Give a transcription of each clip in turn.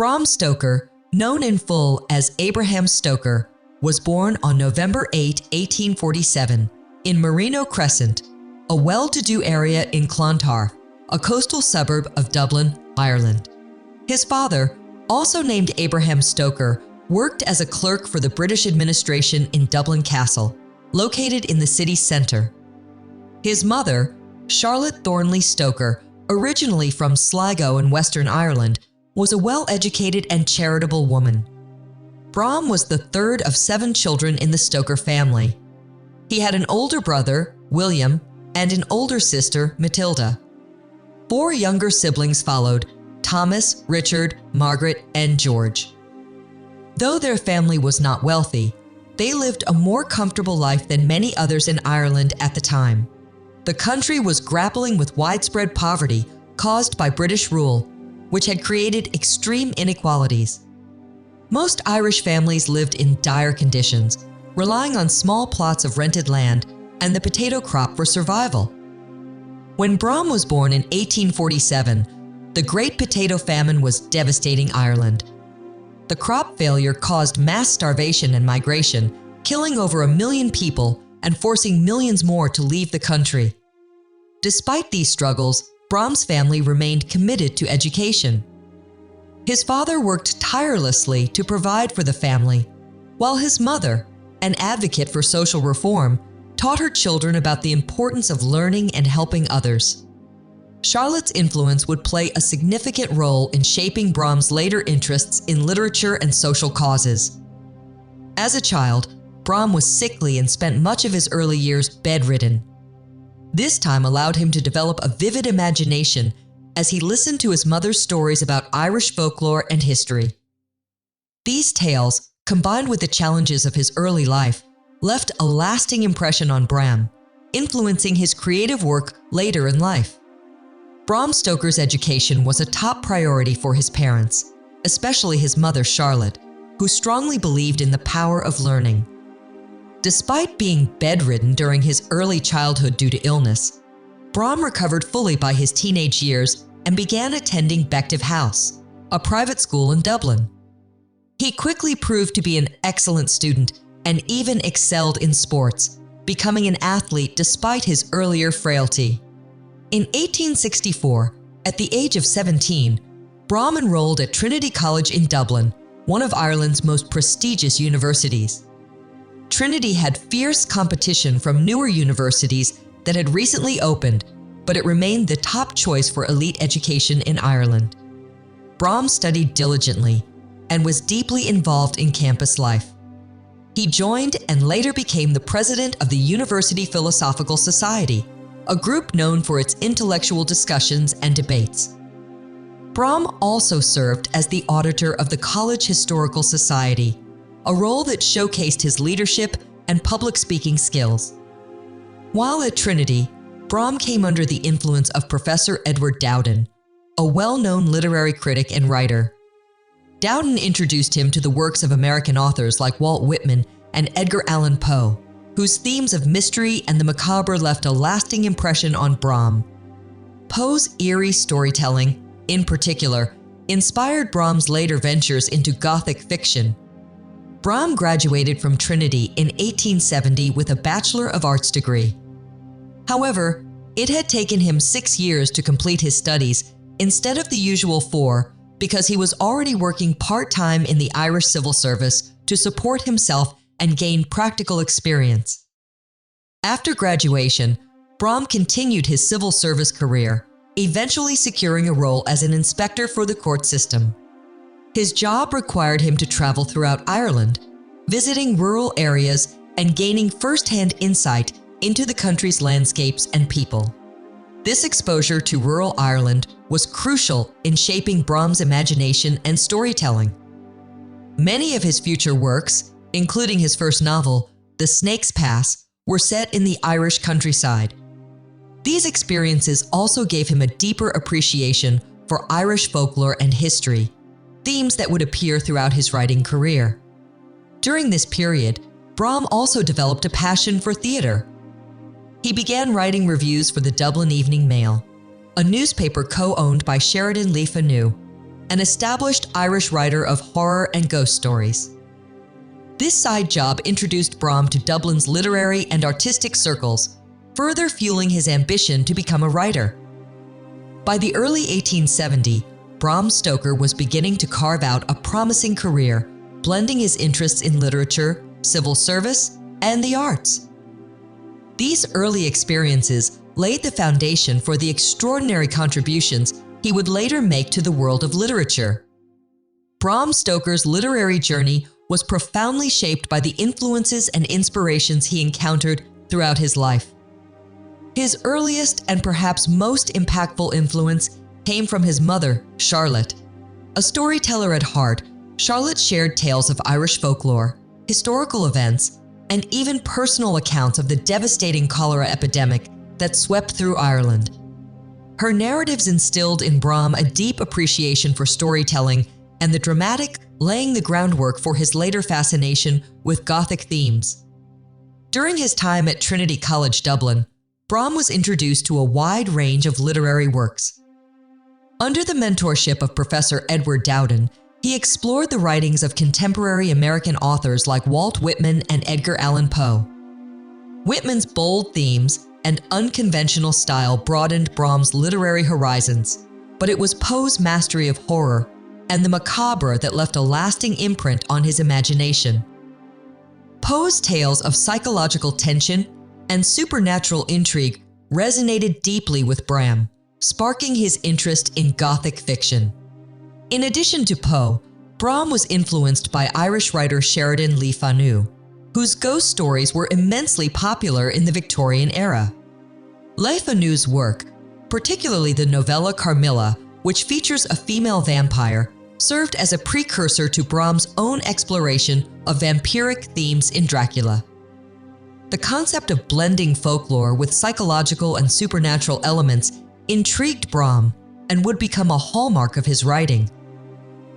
Bram Stoker, known in full as Abraham Stoker, was born on November 8, 1847, in Merino Crescent, a well-to-do area in Clontarf, a coastal suburb of Dublin, Ireland. His father, also named Abraham Stoker, worked as a clerk for the British administration in Dublin Castle, located in the city's centre. His mother, Charlotte Thornley Stoker, originally from Sligo in Western Ireland, was a well-educated and charitable woman. Bram was the third of 7 children in the Stoker family. He had an older brother, William, and an older sister, Matilda. 4 younger siblings followed: Thomas, Richard, Margaret, and George. Though their family was not wealthy, they lived a more comfortable life than many others in Ireland at the time. The country was grappling with widespread poverty caused by British rule, which had created extreme inequalities. Most Irish families lived in dire conditions, relying on small plots of rented land and the potato crop for survival. When Bram was born in 1847, the Great Potato Famine was devastating Ireland. The crop failure caused mass starvation and migration, killing over 1 million people and forcing millions more to leave the country. Despite these struggles, Bram's family remained committed to education. His father worked tirelessly to provide for the family, while his mother, an advocate for social reform, taught her children about the importance of learning and helping others. Charlotte's influence would play a significant role in shaping Bram's later interests in literature and social causes. As a child, Bram was sickly and spent much of his early years bedridden. This time allowed him to develop a vivid imagination as he listened to his mother's stories about Irish folklore and history. These tales, combined with the challenges of his early life, left a lasting impression on Bram, influencing his creative work later in life. Bram Stoker's education was a top priority for his parents, especially his mother Charlotte, who strongly believed in the power of learning. Despite being bedridden during his early childhood due to illness, Bram recovered fully by his teenage years and began attending Bective House, a private school in Dublin. He quickly proved to be an excellent student and even excelled in sports, becoming an athlete despite his earlier frailty. In 1864, at the age of 17, Bram enrolled at Trinity College in Dublin, one of Ireland's most prestigious universities. Trinity had fierce competition from newer universities that had recently opened, but it remained the top choice for elite education in Ireland. Bram studied diligently and was deeply involved in campus life. He joined and later became the president of the University Philosophical Society, a group known for its intellectual discussions and debates. Bram also served as the auditor of the College Historical Society, a role that showcased his leadership and public speaking skills. While at Trinity, Bram came under the influence of Professor Edward Dowden, a well-known literary critic and writer. Dowden introduced him to the works of American authors like Walt Whitman and Edgar Allan Poe, whose themes of mystery and the macabre left a lasting impression on Bram. Poe's eerie storytelling, in particular, inspired Bram's later ventures into Gothic fiction. Bram graduated from Trinity in 1870 with a Bachelor of Arts degree. However, it had taken him 6 years to complete his studies instead of the usual 4 because he was already working part-time in the Irish civil service to support himself and gain practical experience. After graduation, Bram continued his civil service career, eventually securing a role as an inspector for the court system. His job required him to travel throughout Ireland, visiting rural areas and gaining first-hand insight into the country's landscapes and people. This exposure to rural Ireland was crucial in shaping Bram's imagination and storytelling. Many of his future works, including his first novel, The Snake's Pass, were set in the Irish countryside. These experiences also gave him a deeper appreciation for Irish folklore and history, themes that would appear throughout his writing career. During this period, Bram also developed a passion for theater. He began writing reviews for the Dublin Evening Mail, a newspaper co-owned by Sheridan Le Fanu, an established Irish writer of horror and ghost stories. This side job introduced Bram to Dublin's literary and artistic circles, further fueling his ambition to become a writer. By the early 1870s, Bram Stoker was beginning to carve out a promising career, blending his interests in literature, civil service, and the arts. These early experiences laid the foundation for the extraordinary contributions he would later make to the world of literature. Bram Stoker's literary journey was profoundly shaped by the influences and inspirations he encountered throughout his life. His earliest and perhaps most impactful influence came from his mother, Charlotte. A storyteller at heart, Charlotte shared tales of Irish folklore, historical events, and even personal accounts of the devastating cholera epidemic that swept through Ireland. Her narratives instilled in Bram a deep appreciation for storytelling and the dramatic, laying the groundwork for his later fascination with Gothic themes. During his time at Trinity College, Dublin, Bram was introduced to a wide range of literary works. Under the mentorship of Professor Edward Dowden, he explored the writings of contemporary American authors like Walt Whitman and Edgar Allan Poe. Whitman's bold themes and unconventional style broadened Bram's literary horizons, but it was Poe's mastery of horror and the macabre that left a lasting imprint on his imagination. Poe's tales of psychological tension and supernatural intrigue resonated deeply with Bram, sparking his interest in Gothic fiction. In addition to Poe, Bram was influenced by Irish writer Sheridan Le Fanu, whose ghost stories were immensely popular in the Victorian era. Le Fanu's work, particularly the novella Carmilla, which features a female vampire, served as a precursor to Bram's own exploration of vampiric themes in Dracula. The concept of blending folklore with psychological and supernatural elements intrigued Bram and would become a hallmark of his writing.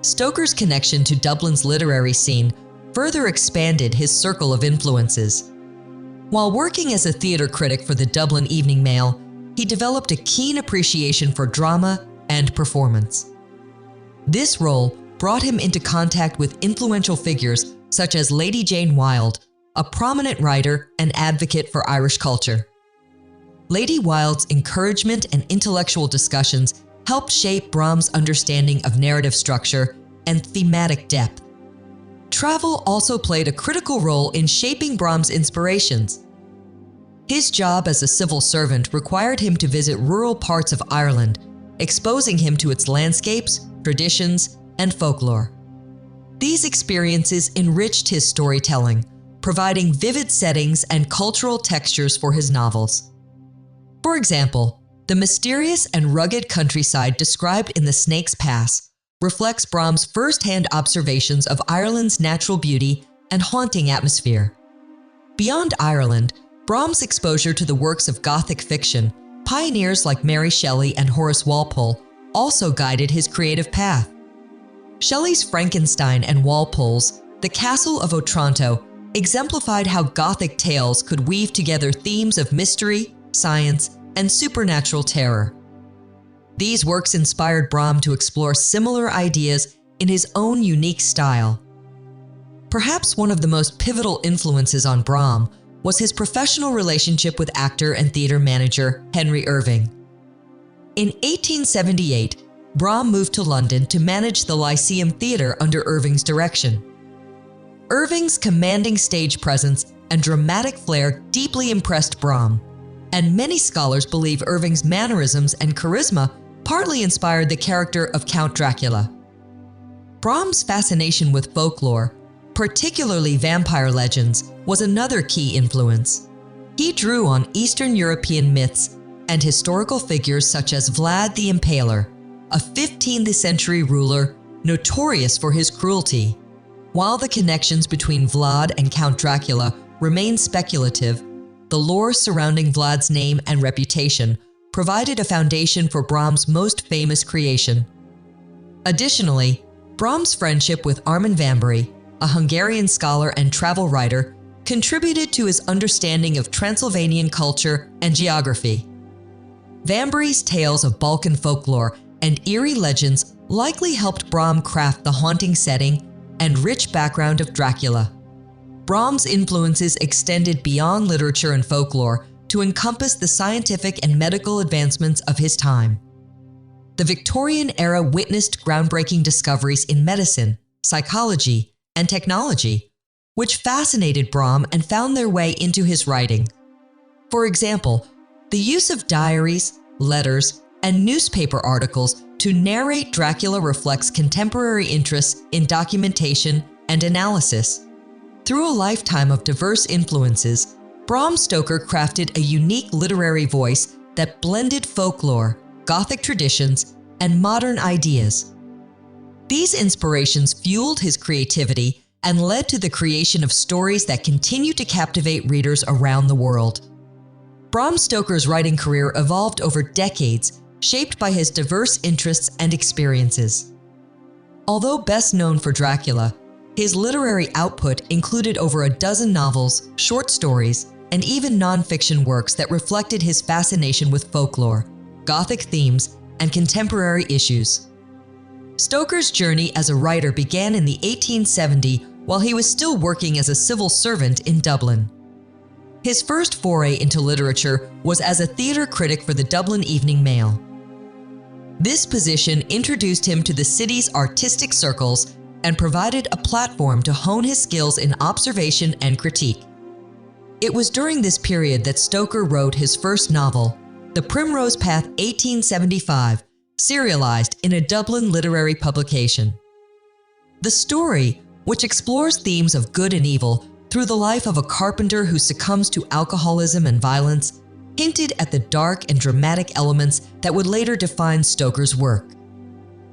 Stoker's connection to Dublin's literary scene further expanded his circle of influences. While working as a theater critic for the Dublin Evening Mail, he developed a keen appreciation for drama and performance. This role brought him into contact with influential figures such as Lady Jane Wilde, a prominent writer and advocate for Irish culture. Lady Wilde's encouragement and intellectual discussions helped shape Bram's understanding of narrative structure and thematic depth. Travel also played a critical role in shaping Bram's inspirations. His job as a civil servant required him to visit rural parts of Ireland, exposing him to its landscapes, traditions, and folklore. These experiences enriched his storytelling, providing vivid settings and cultural textures for his novels. For example, the mysterious and rugged countryside described in The Snake's Pass reflects Bram's first-hand observations of Ireland's natural beauty and haunting atmosphere. Beyond Ireland, Bram's exposure to the works of Gothic fiction, pioneers like Mary Shelley and Horace Walpole, also guided his creative path. Shelley's Frankenstein and Walpole's The Castle of Otranto exemplified how Gothic tales could weave together themes of mystery, science, and supernatural terror. These works inspired Bram to explore similar ideas in his own unique style. Perhaps one of the most pivotal influences on Bram was his professional relationship with actor and theater manager Henry Irving. In 1878, Bram moved to London to manage the Lyceum Theatre under Irving's direction. Irving's commanding stage presence and dramatic flair deeply impressed Bram, and many scholars believe Irving's mannerisms and charisma partly inspired the character of Count Dracula. Bram's fascination with folklore, particularly vampire legends, was another key influence. He drew on Eastern European myths and historical figures such as Vlad the Impaler, a 15th century ruler notorious for his cruelty. While the connections between Vlad and Count Dracula remain speculative, the lore surrounding Vlad's name and reputation provided a foundation for Bram's most famous creation. Additionally, Bram's friendship with Armin Vambery, a Hungarian scholar and travel writer, contributed to his understanding of Transylvanian culture and geography. Vambery's tales of Balkan folklore and eerie legends likely helped Bram craft the haunting setting and rich background of Dracula. Bram's influences extended beyond literature and folklore to encompass the scientific and medical advancements of his time. The Victorian era witnessed groundbreaking discoveries in medicine, psychology, and technology, which fascinated Bram and found their way into his writing. For example, the use of diaries, letters, and newspaper articles to narrate Dracula reflects contemporary interests in documentation and analysis. Through a lifetime of diverse influences, Bram Stoker crafted a unique literary voice that blended folklore, Gothic traditions, and modern ideas. These inspirations fueled his creativity and led to the creation of stories that continue to captivate readers around the world. Bram Stoker's writing career evolved over decades, shaped by his diverse interests and experiences. Although best known for Dracula, his literary output included over a dozen novels, short stories, and even non-fiction works that reflected his fascination with folklore, Gothic themes, and contemporary issues. Stoker's journey as a writer began in the 1870s while he was still working as a civil servant in Dublin. His first foray into literature was as a theater critic for the Dublin Evening Mail. This position introduced him to the city's artistic circles and provided a platform to hone his skills in observation and critique. It was during this period that Stoker wrote his first novel, The Primrose Path 1875, serialized in a Dublin literary publication. The story, which explores themes of good and evil through the life of a carpenter who succumbs to alcoholism and violence, hinted at the dark and dramatic elements that would later define Stoker's work.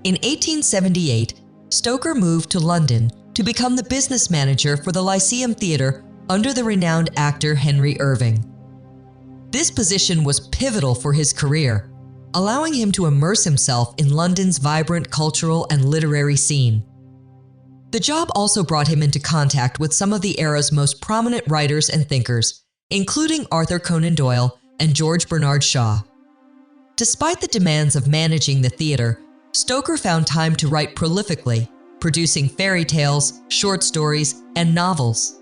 In 1878, Stoker moved to London to become the business manager for the Lyceum Theatre under the renowned actor Henry Irving. This position was pivotal for his career, allowing him to immerse himself in London's vibrant cultural and literary scene. The job also brought him into contact with some of the era's most prominent writers and thinkers, including Arthur Conan Doyle and George Bernard Shaw. Despite the demands of managing the theater, Stoker found time to write prolifically, producing fairy tales, short stories, and novels.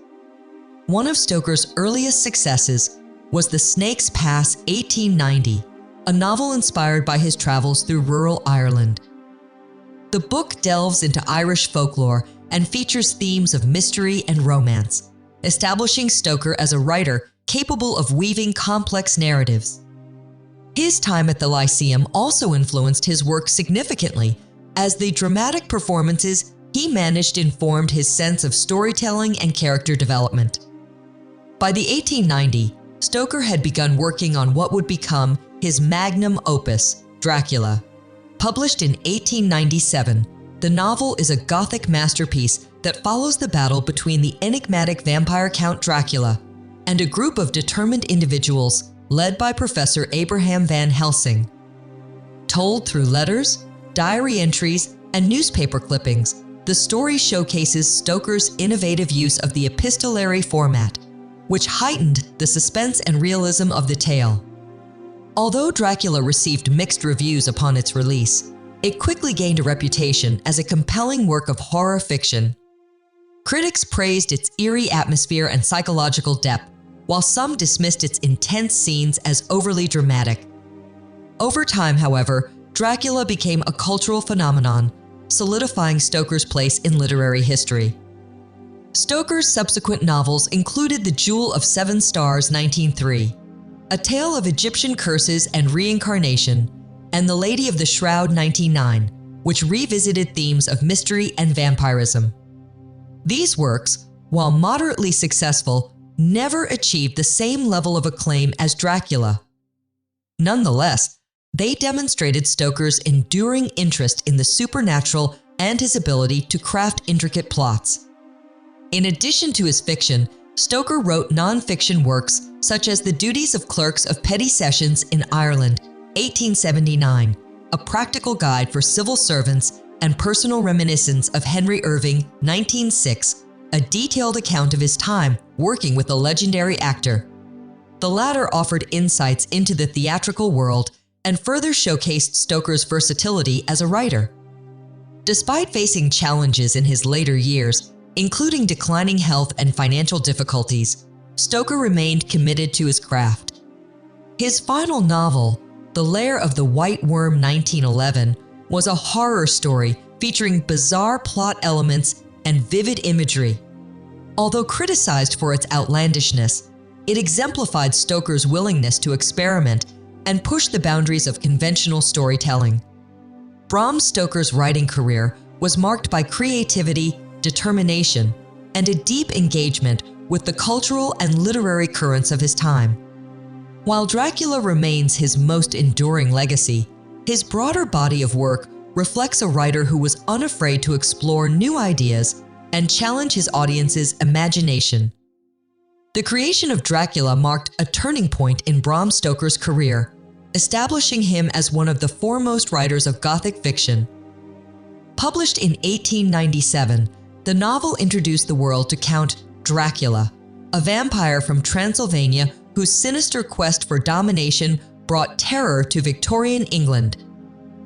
One of Stoker's earliest successes was The Snake's Pass 1890, a novel inspired by his travels through rural Ireland. The book delves into Irish folklore and features themes of mystery and romance, establishing Stoker as a writer capable of weaving complex narratives. His time at the Lyceum also influenced his work significantly, as the dramatic performances he managed informed his sense of storytelling and character development. By the 1890s, Stoker had begun working on what would become his magnum opus, Dracula. Published in 1897, the novel is a Gothic masterpiece that follows the battle between the enigmatic vampire Count Dracula and a group of determined individuals led by Professor Abraham Van Helsing. Told through letters, diary entries, and newspaper clippings, the story showcases Stoker's innovative use of the epistolary format, which heightened the suspense and realism of the tale. Although Dracula received mixed reviews upon its release, it quickly gained a reputation as a compelling work of horror fiction. Critics praised its eerie atmosphere and psychological depth, while some dismissed its intense scenes as overly dramatic. Over time, however, Dracula became a cultural phenomenon, solidifying Stoker's place in literary history. Stoker's subsequent novels included The Jewel of Seven Stars 1903, a tale of Egyptian curses and reincarnation, and The Lady of the Shroud 1909, which revisited themes of mystery and vampirism. These works, while moderately successful, never achieved the same level of acclaim as Dracula. Nonetheless, they demonstrated Stoker's enduring interest in the supernatural and his ability to craft intricate plots. In addition to his fiction, Stoker wrote non-fiction works such as The Duties of Clerks of Petty Sessions in Ireland, 1879, a practical guide for civil servants, and Personal Reminiscence of Henry Irving, 1906, a detailed account of his time working with the legendary actor. The latter offered insights into the theatrical world and further showcased Stoker's versatility as a writer. Despite facing challenges in his later years, including declining health and financial difficulties, Stoker remained committed to his craft. His final novel, The Lair of the White Worm 1911, was a horror story featuring bizarre plot elements and vivid imagery. Although criticized for its outlandishness, it exemplified Stoker's willingness to experiment and push the boundaries of conventional storytelling. Bram Stoker's writing career was marked by creativity, determination, and a deep engagement with the cultural and literary currents of his time. While Dracula remains his most enduring legacy, his broader body of work reflects a writer who was unafraid to explore new ideas and challenge his audience's imagination. The creation of Dracula marked a turning point in Bram Stoker's career, establishing him as one of the foremost writers of Gothic fiction. Published in 1897, the novel introduced the world to Count Dracula, a vampire from Transylvania whose sinister quest for domination brought terror to Victorian England.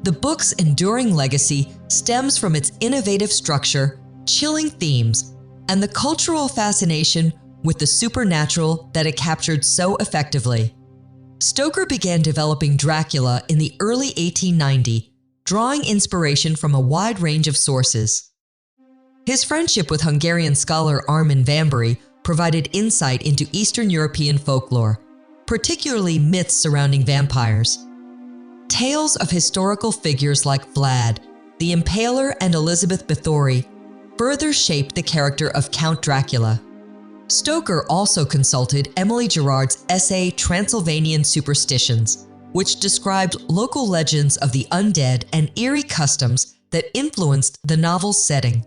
The book's enduring legacy stems from its innovative structure, chilling themes, and the cultural fascination with the supernatural that it captured so effectively. Stoker began developing Dracula in the early 1890s, drawing inspiration from a wide range of sources. His friendship with Hungarian scholar Armin Vambery provided insight into Eastern European folklore, particularly myths surrounding vampires. Tales of historical figures like Vlad the Impaler and Elizabeth Bathory further shaped the character of Count Dracula. Stoker also consulted Emily Gerard's essay Transylvanian Superstitions, which described local legends of the undead and eerie customs that influenced the novel's setting.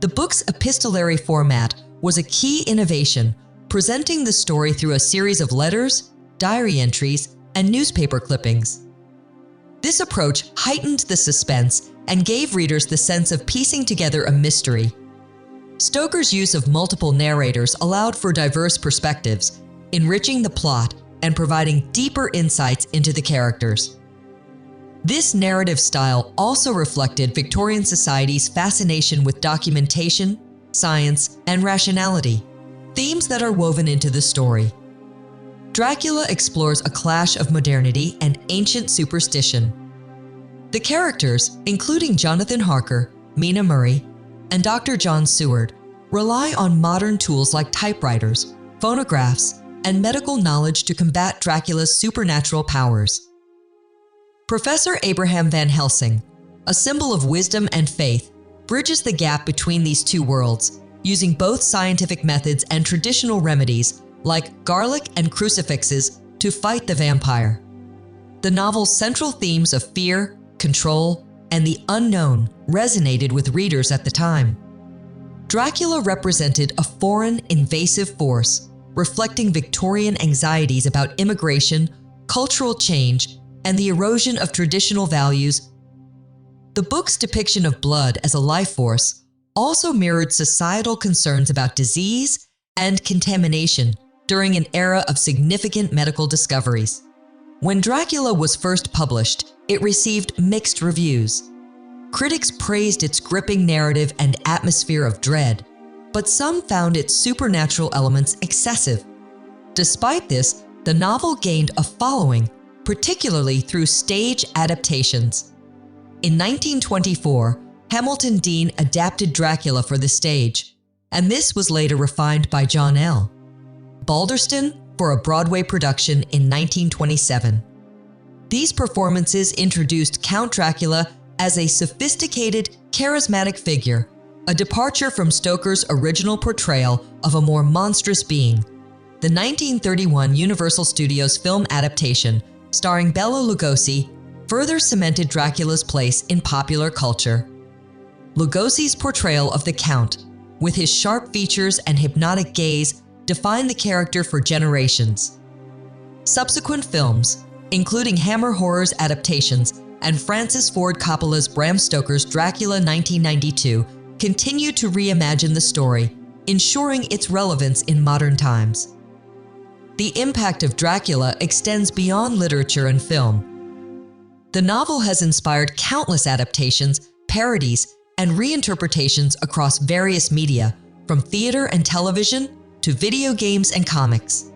The book's epistolary format was a key innovation, presenting the story through a series of letters, diary entries, and newspaper clippings. This approach heightened the suspense and gave readers the sense of piecing together a mystery. Stoker's use of multiple narrators allowed for diverse perspectives, enriching the plot and providing deeper insights into the characters. This narrative style also reflected Victorian society's fascination with documentation, science, and rationality, themes that are woven into the story. Dracula explores a clash of modernity and ancient superstition. The characters, including Jonathan Harker, Mina Murray, and Dr. John Seward, rely on modern tools like typewriters, phonographs, and medical knowledge to combat Dracula's supernatural powers. Professor Abraham Van Helsing, a symbol of wisdom and faith, bridges the gap between these two worlds, using both scientific methods and traditional remedies like garlic and crucifixes to fight the vampire. The novel's central themes of fear, control, and the unknown resonated with readers at the time. Dracula represented a foreign, invasive force, reflecting Victorian anxieties about immigration, cultural change, and the erosion of traditional values. The book's depiction of blood as a life force also mirrored societal concerns about disease and contamination during an era of significant medical discoveries. When Dracula was first published, it received mixed reviews. Critics praised its gripping narrative and atmosphere of dread, but some found its supernatural elements excessive. Despite this, the novel gained a following, particularly through stage adaptations. In 1924, Hamilton Dean adapted Dracula for the stage, and this was later refined by John L. Balderston for a Broadway production in 1927. These performances introduced Count Dracula as a sophisticated, charismatic figure, a departure from Stoker's original portrayal of a more monstrous being. The 1931 Universal Studios film adaptation, starring Bela Lugosi, further cemented Dracula's place in popular culture. Lugosi's portrayal of the Count, with his sharp features and hypnotic gaze, defined the character for generations. Subsequent films, including Hammer Horror's adaptations and Francis Ford Coppola's Bram Stoker's Dracula 1992, continue to reimagine the story, ensuring its relevance in modern times. The impact of Dracula extends beyond literature and film. The novel has inspired countless adaptations, parodies, and reinterpretations across various media, from theater and television to video games and comics.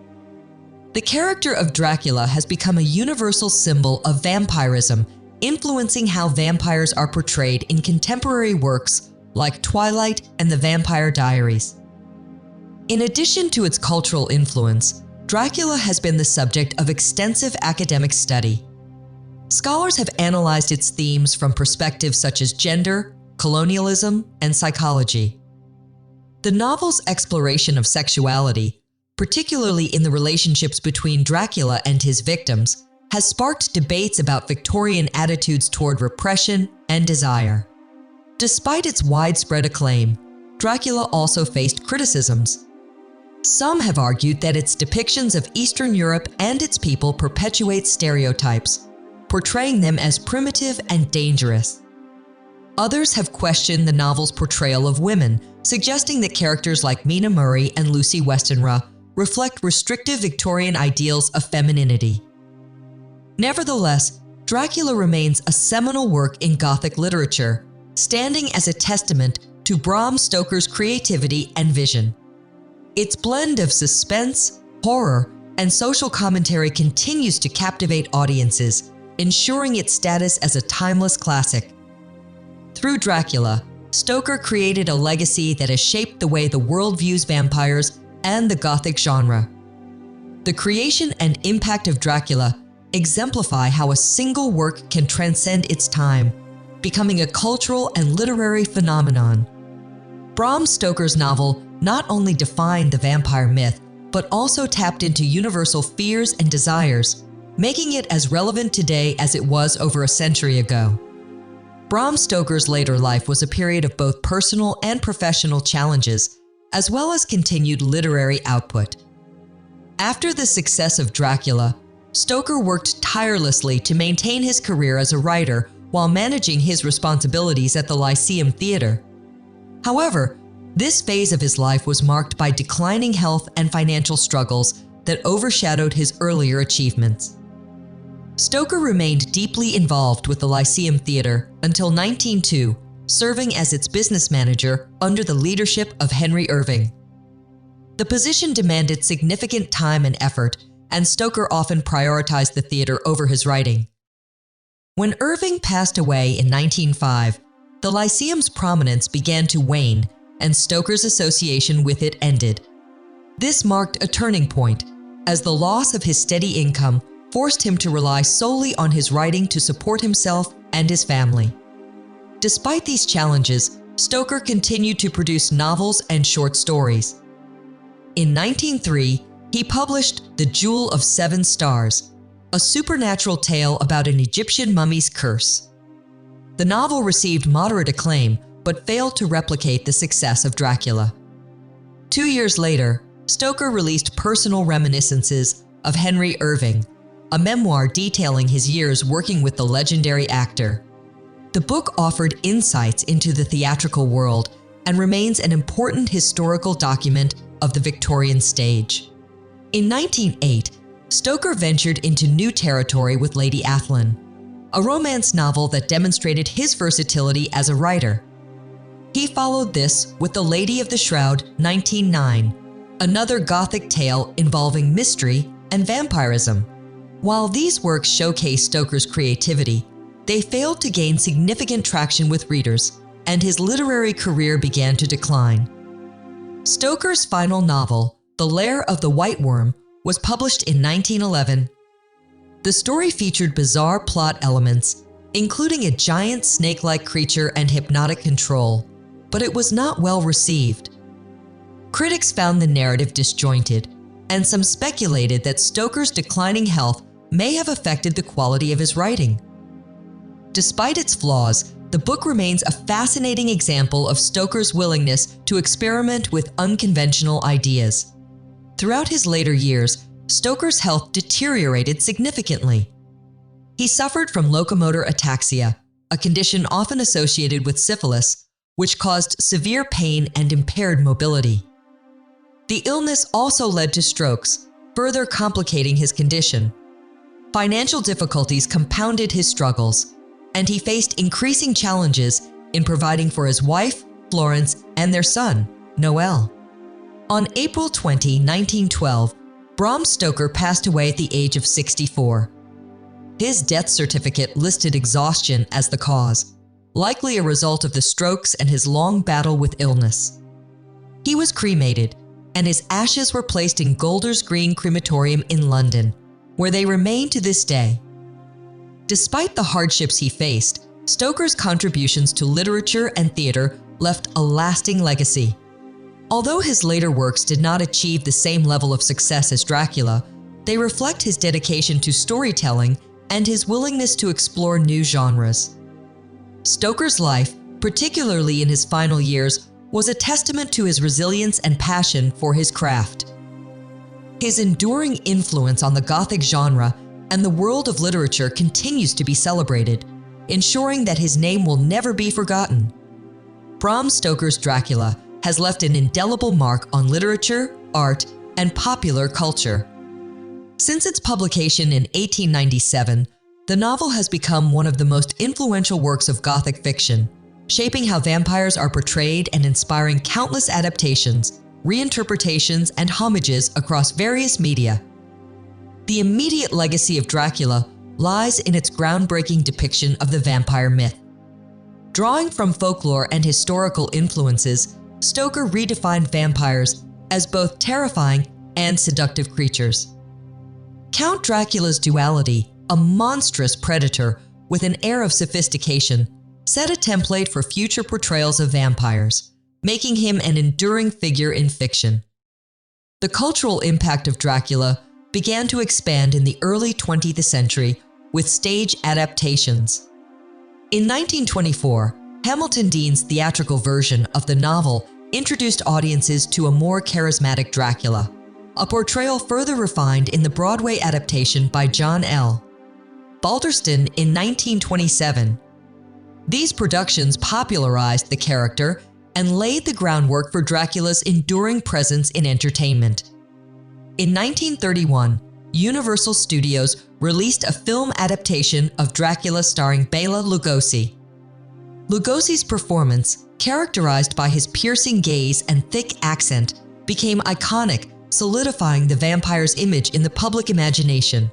The character of Dracula has become a universal symbol of vampirism, influencing how vampires are portrayed in contemporary works like Twilight and the Vampire Diaries. In addition to its cultural influence, Dracula has been the subject of extensive academic study. Scholars have analyzed its themes from perspectives such as gender, colonialism, and psychology. The novel's exploration of sexuality, particularly in the relationships between Dracula and his victims, has sparked debates about Victorian attitudes toward repression and desire. Despite its widespread acclaim, Dracula also faced criticisms. Some have argued that its depictions of Eastern Europe and its people perpetuate stereotypes, portraying them as primitive and dangerous. Others have questioned the novel's portrayal of women, suggesting that characters like Mina Murray and Lucy Westenra reflect restrictive Victorian ideals of femininity. Nevertheless, Dracula remains a seminal work in Gothic literature, standing as a testament to Bram Stoker's creativity and vision. Its blend of suspense, horror, and social commentary continues to captivate audiences, ensuring its status as a timeless classic. Through Dracula, Stoker created a legacy that has shaped the way the world views vampires and the Gothic genre. The creation and impact of Dracula exemplify how a single work can transcend its time, becoming a cultural and literary phenomenon. Bram Stoker's novel not only defined the vampire myth, but also tapped into universal fears and desires, making it as relevant today as it was over a century ago. Bram Stoker's later life was a period of both personal and professional challenges, as well as continued literary output. After the success of Dracula, Stoker worked tirelessly to maintain his career as a writer while managing his responsibilities at the Lyceum Theatre. However, this phase of his life was marked by declining health and financial struggles that overshadowed his earlier achievements. Stoker remained deeply involved with the Lyceum Theatre until 1902, serving as its business manager under the leadership of Henry Irving. The position demanded significant time and effort, and Stoker often prioritized the theatre over his writing. When Irving passed away in 1905, the Lyceum's prominence began to wane, and Stoker's association with it ended. This marked a turning point, as the loss of his steady income forced him to rely solely on his writing to support himself and his family. Despite these challenges, Stoker continued to produce novels and short stories. In 1903, he published The Jewel of Seven Stars, a supernatural tale about an Egyptian mummy's curse. The novel received moderate acclaim, but failed to replicate the success of Dracula. 2 years later, Stoker released Personal Reminiscences of Henry Irving, a memoir detailing his years working with the legendary actor. The book offered insights into the theatrical world and remains an important historical document of the Victorian stage. In 1908, Stoker ventured into new territory with Lady Athlin, a romance novel that demonstrated his versatility as a writer. He followed this with The Lady of the Shroud, 1909, another Gothic tale involving mystery and vampirism. While these works showcase Stoker's creativity, they failed to gain significant traction with readers, and his literary career began to decline. Stoker's final novel, The Lair of the White Worm, was published in 1911. The story featured bizarre plot elements, including a giant snake-like creature and hypnotic control, but it was not well received. Critics found the narrative disjointed, and some speculated that Stoker's declining health may have affected the quality of his writing. Despite its flaws, the book remains a fascinating example of Stoker's willingness to experiment with unconventional ideas. Throughout his later years, Stoker's health deteriorated significantly. He suffered from locomotor ataxia, a condition often associated with syphilis, which caused severe pain and impaired mobility. The illness also led to strokes, further complicating his condition. Financial difficulties compounded his struggles, and he faced increasing challenges in providing for his wife, Florence, and their son, Noel. On April 20, 1912, Bram Stoker passed away at the age of 64. His death certificate listed exhaustion as the cause, likely a result of the strokes and his long battle with illness. He was cremated, and his ashes were placed in Golders Green Crematorium in London, where they remain to this day. Despite the hardships he faced, Stoker's contributions to literature and theater left a lasting legacy. Although his later works did not achieve the same level of success as Dracula, they reflect his dedication to storytelling and his willingness to explore new genres. Stoker's life, particularly in his final years, was a testament to his resilience and passion for his craft. His enduring influence on the Gothic genre and the world of literature continues to be celebrated, ensuring that his name will never be forgotten. Bram Stoker's Dracula has left an indelible mark on literature, art, and popular culture. Since its publication in 1897, the novel has become one of the most influential works of Gothic fiction, shaping how vampires are portrayed and inspiring countless adaptations, reinterpretations, and homages across various media. The immediate legacy of Dracula lies in its groundbreaking depiction of the vampire myth. Drawing from folklore and historical influences, Stoker redefined vampires as both terrifying and seductive creatures. Count Dracula's duality, a monstrous predator with an air of sophistication, set a template for future portrayals of vampires, making him an enduring figure in fiction. The cultural impact of Dracula began to expand in the early 20th century with stage adaptations. In 1924, Hamilton Dean's theatrical version of the novel introduced audiences to a more charismatic Dracula, a portrayal further refined in the Broadway adaptation by John L. Balderston in 1927. These productions popularized the character and laid the groundwork for Dracula's enduring presence in entertainment. In 1931, Universal Studios released a film adaptation of Dracula starring Bela Lugosi. Lugosi's performance, characterized by his piercing gaze and thick accent, became iconic, solidifying the vampire's image in the public imagination.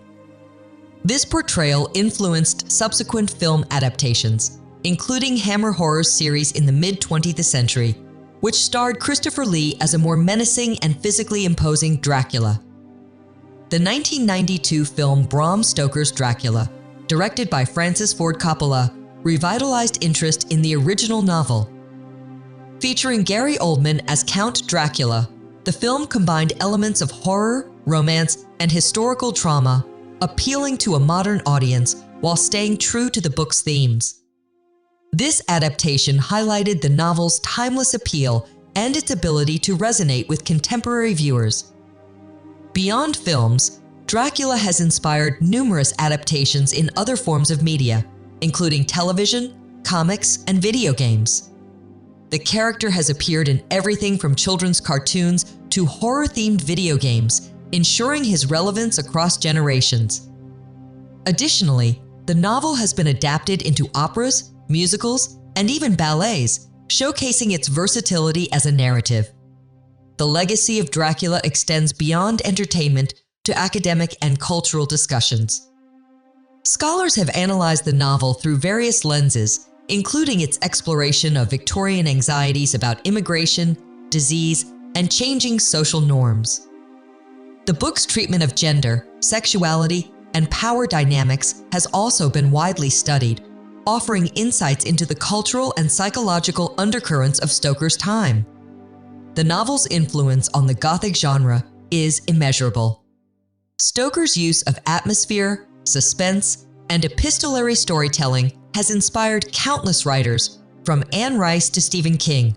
This portrayal influenced subsequent film adaptations, including Hammer Horror's series in the mid-20th century, which starred Christopher Lee as a more menacing and physically imposing Dracula. The 1992 film Bram Stoker's Dracula, directed by Francis Ford Coppola, revitalized interest in the original novel. Featuring Gary Oldman as Count Dracula, the film combined elements of horror, romance, and historical drama, appealing to a modern audience while staying true to the book's themes. This adaptation highlighted the novel's timeless appeal and its ability to resonate with contemporary viewers. Beyond films, Dracula has inspired numerous adaptations in other forms of media, including television, comics, and video games. The character has appeared in everything from children's cartoons to horror-themed video games, ensuring his relevance across generations. Additionally, the novel has been adapted into operas, musicals, and even ballets, showcasing its versatility as a narrative. The legacy of Dracula extends beyond entertainment to academic and cultural discussions. Scholars have analyzed the novel through various lenses, including its exploration of Victorian anxieties about immigration, disease, and changing social norms. The book's treatment of gender, sexuality, and power dynamics has also been widely studied, offering insights into the cultural and psychological undercurrents of Stoker's time. The novel's influence on the Gothic genre is immeasurable. Stoker's use of atmosphere, suspense, and epistolary storytelling has inspired countless writers, from Anne Rice to Stephen King.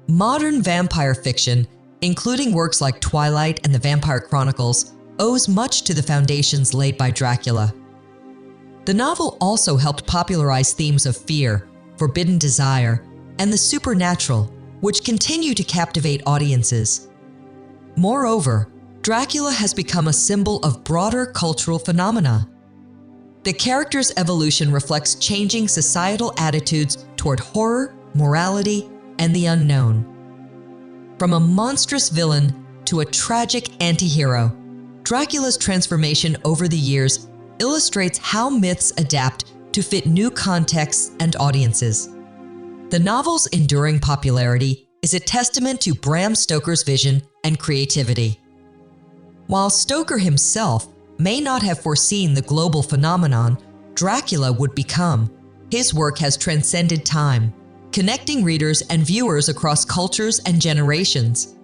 Modern vampire fiction, including works like Twilight and the Vampire Chronicles, owes much to the foundations laid by Dracula. The novel also helped popularize themes of fear, forbidden desire, and the supernatural, which continue to captivate audiences. Moreover, Dracula has become a symbol of broader cultural phenomena. The character's evolution reflects changing societal attitudes toward horror, morality, and the unknown. From a monstrous villain to a tragic anti-hero, Dracula's transformation over the years illustrates how myths adapt to fit new contexts and audiences. The novel's enduring popularity is a testament to Bram Stoker's vision and creativity. While Stoker himself may not have foreseen the global phenomenon Dracula would become, his work has transcended time, connecting readers and viewers across cultures and generations.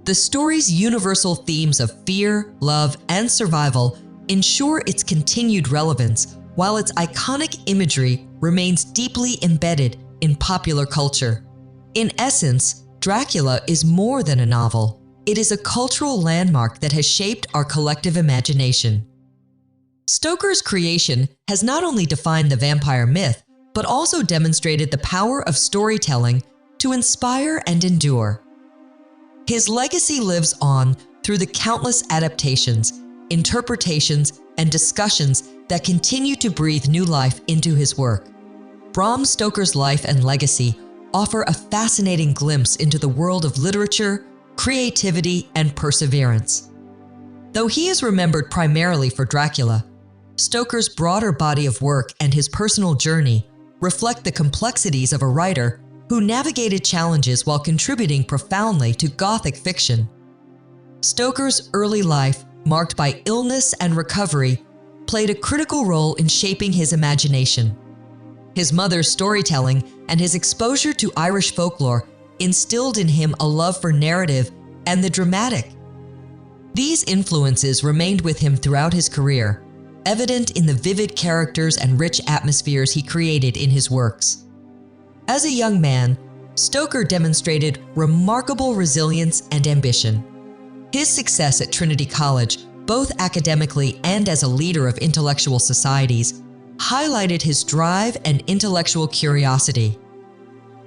The story's universal themes of fear, love, and survival ensure its continued relevance, while its iconic imagery remains deeply embedded in popular culture. In essence, Dracula is more than a novel. It is a cultural landmark that has shaped our collective imagination. Stoker's creation has not only defined the vampire myth, but also demonstrated the power of storytelling to inspire and endure. His legacy lives on through the countless adaptations, interpretations, and discussions that continue to breathe new life into his work. Bram Stoker's life and legacy offer a fascinating glimpse into the world of literature, creativity, and perseverance. Though he is remembered primarily for Dracula, Stoker's broader body of work and his personal journey reflect the complexities of a writer who navigated challenges while contributing profoundly to Gothic fiction. Stoker's early life, marked by illness and recovery, played a critical role in shaping his imagination. His mother's storytelling and his exposure to Irish folklore instilled in him a love for narrative and the dramatic. These influences remained with him throughout his career, evident in the vivid characters and rich atmospheres he created in his works. As a young man, Stoker demonstrated remarkable resilience and ambition. His success at Trinity College, both academically and as a leader of intellectual societies, highlighted his drive and intellectual curiosity.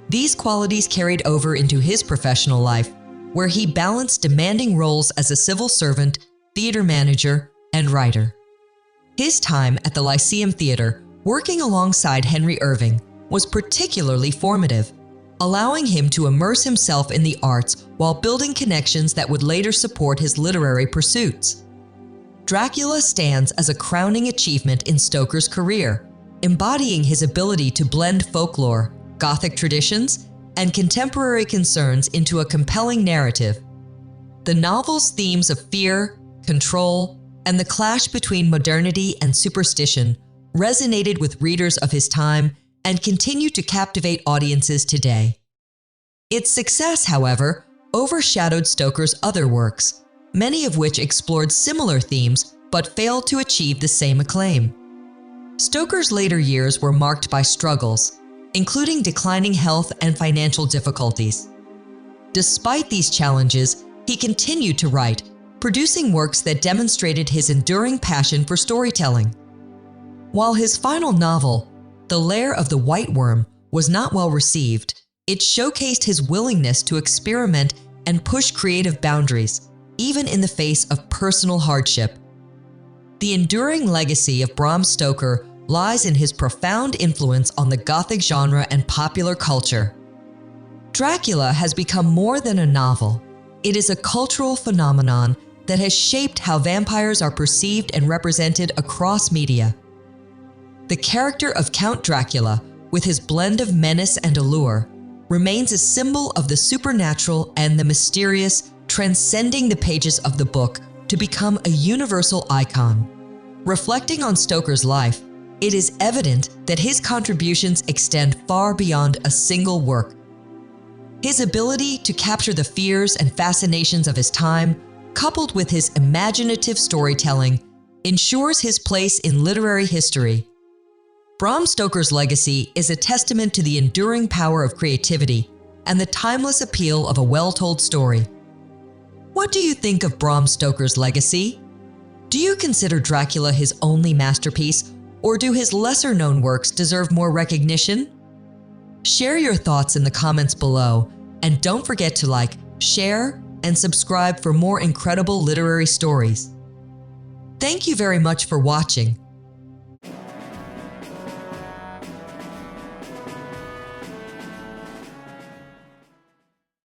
These qualities carried over into his professional life, where he balanced demanding roles as a civil servant, theater manager, and writer. His time at the Lyceum Theater, working alongside Henry Irving, was particularly formative, allowing him to immerse himself in the arts while building connections that would later support his literary pursuits. Dracula stands as a crowning achievement in Stoker's career, embodying his ability to blend folklore, Gothic traditions, and contemporary concerns into a compelling narrative. The novel's themes of fear, control, and the clash between modernity and superstition resonated with readers of his time and continue to captivate audiences today. Its success, however, overshadowed Stoker's other works, many of which explored similar themes but failed to achieve the same acclaim. Stoker's later years were marked by struggles, including declining health and financial difficulties. Despite these challenges, he continued to write, producing works that demonstrated his enduring passion for storytelling. While his final novel, The Lair of the White Worm, was not well received, it showcased his willingness to experiment and push creative boundaries, even in the face of personal hardship. The enduring legacy of Bram Stoker lies in his profound influence on the Gothic genre and popular culture. Dracula has become more than a novel. It is a cultural phenomenon that has shaped how vampires are perceived and represented across media. The character of Count Dracula, with his blend of menace and allure, remains a symbol of the supernatural and the mysterious, transcending the pages of the book to become a universal icon. Reflecting on Stoker's life, it is evident that his contributions extend far beyond a single work. His ability to capture the fears and fascinations of his time, coupled with his imaginative storytelling, ensures his place in literary history. Bram Stoker's legacy is a testament to the enduring power of creativity and the timeless appeal of a well-told story. What do you think of Bram Stoker's legacy? Do you consider Dracula his only masterpiece, or do his lesser-known works deserve more recognition? Share your thoughts in the comments below, and don't forget to like, share, and subscribe for more incredible literary stories. Thank you very much for watching.